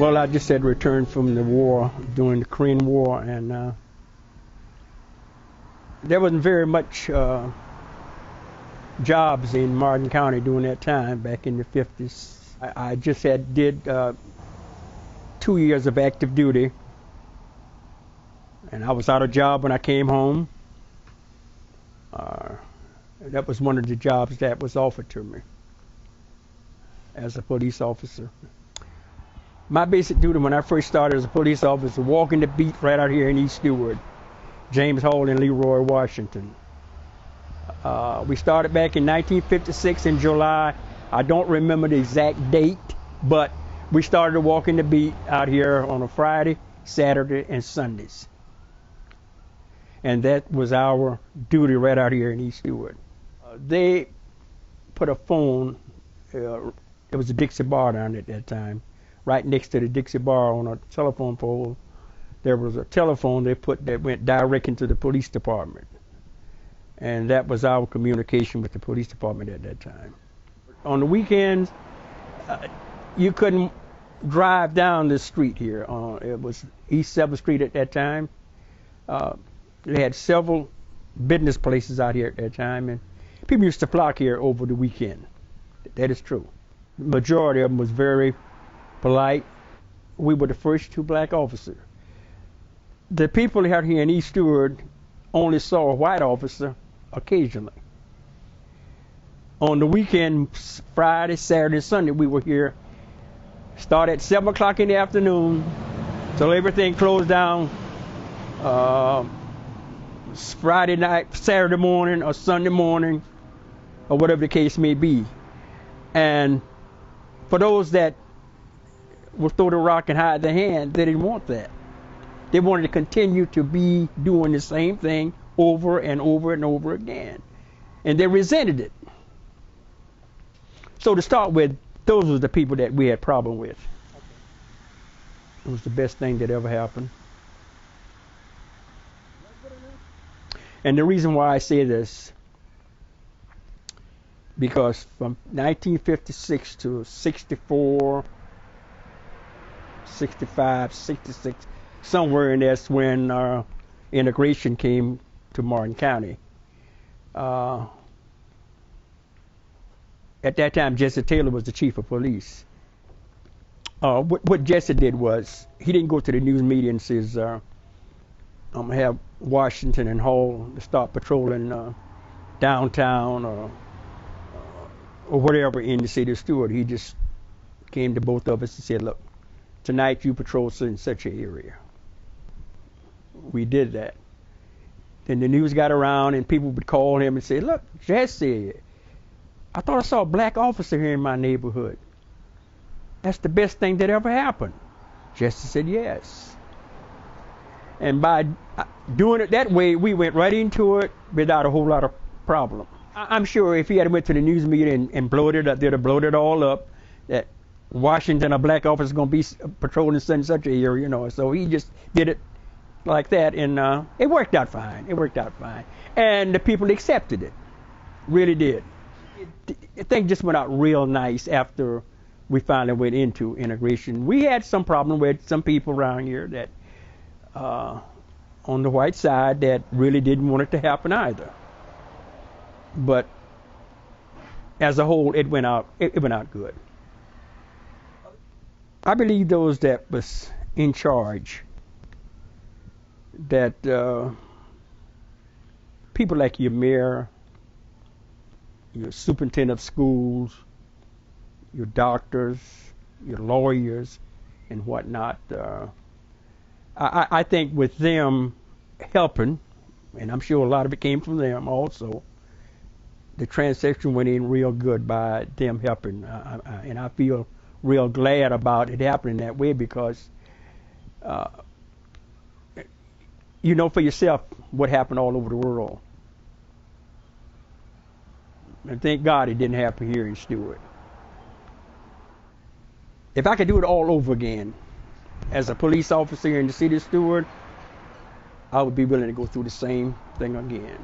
Well, I just had returned from the war, during the Korean War, and there wasn't very much jobs in Martin County during that time, back in the 50s. I just did 2 years of active duty, and I was out of job when I came home. That was one of the jobs that was offered to me as a police officer. My basic duty when I first started as a police officer, walking the beat right out here in East Stuart, James Hall and Leroy Washington. We started back in 1956 in July. I don't remember the exact date, but we started walking the beat out here on a Friday, Saturday, and Sundays. And that was our duty right out here in East Stuart. They put a phone, it was a Dixie bar down at that time, right next to the Dixie bar on a telephone pole. There was a telephone they put that went direct into the police department. And that was our communication with the police department at that time. On the weekends, you couldn't drive down this street here. It was East 7th Street at that time. They had several business places out here at that time, and people used to flock here over the weekend. That is true. The majority of them was very polite. We were the first 2 black officers. The people out here in East Stuart only saw a white officer occasionally. On the weekend, Friday, Saturday, Sunday, we were here. Start at 7 o'clock in the afternoon till everything closed down. Friday night, Saturday morning, or Sunday morning, or whatever the case may be. And for those that would throw the rock and hide their hand, they didn't want that. They wanted to continue to be doing the same thing over and over and over again. And they resented it. So to start with, those were the people that we had problem with. It was the best thing that ever happened. And the reason why I say this, because from 1956 to 64, 65, 66, somewhere in that's when integration came to Martin County. At that time, Jesse Taylor was the chief of police. What Jesse did was, he didn't go to the news media and says, I'm going to have Washington and Hall to start patrolling downtown or whatever in the city of Stuart. He just came to both of us and said, look, tonight you patrol such an area. We did that. Then the news got around and people would call him and say, look, Jesse, I thought I saw a black officer here in my neighborhood. That's the best thing that ever happened. Jesse said yes. And by doing it that way, we went right into it without a whole lot of problem. I'm sure if he had went to the news media and bloated up, they'd have bloated it all up that Washington, a black officer, is going to be patrolling such and such an area, you know. So he just did it like that, and it worked out fine. It worked out fine. And the people accepted it. Really did. Things just went out real nice after we finally went into integration. We had some problem with some people around here that on the white side that really didn't want it to happen either. But as a whole, it went out good. I believe those that was in charge, that people like your mayor, your superintendent of schools, your doctors, your lawyers, and whatnot. I think with them helping, and I'm sure a lot of it came from them also, the transaction went in real good by them helping. And I feel real glad about it happening that way because you know for yourself what happened all over the world. And thank God it didn't happen here in Stuart. If I could do it all over again, as a police officer here in the city of Stuart, I would be willing to go through the same thing again.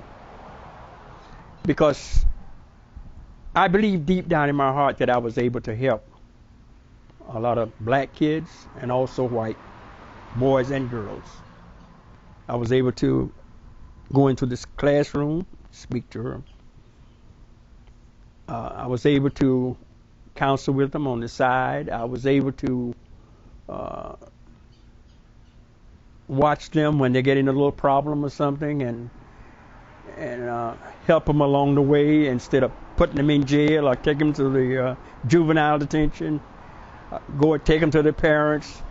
Because I believe deep down in my heart that I was able to help a lot of black kids and also white boys and girls. I was able to go into this classroom, speak to her. I was able to counsel with them on the side. I was able to watch them when they get in a little problem or something, and help them along the way instead of putting them in jail or take them to the juvenile detention. Go and take them to their parents.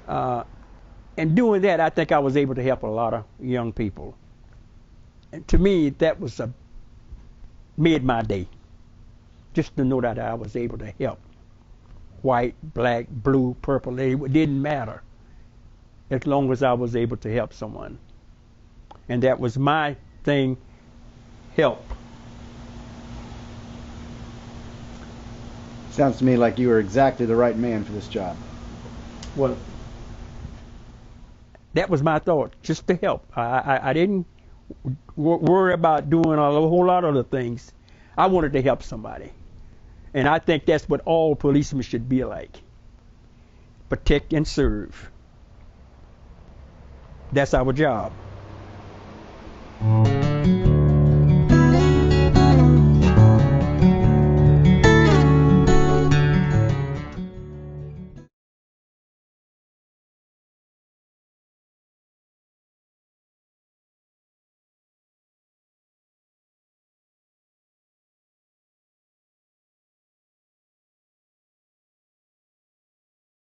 And doing that, I think I was able to help a lot of young people. And to me, that was made my day. Just to know that I was able to help. White, black, blue, purple, it didn't matter. As long as I was able to help someone. And that was my thing, help. Sounds to me like you were exactly the right man for this job. Well, that was my thought, just to help. I didn't worry about doing a whole lot of other things. I wanted to help somebody. And I think that's what all policemen should be like. Protect and serve. That's our job.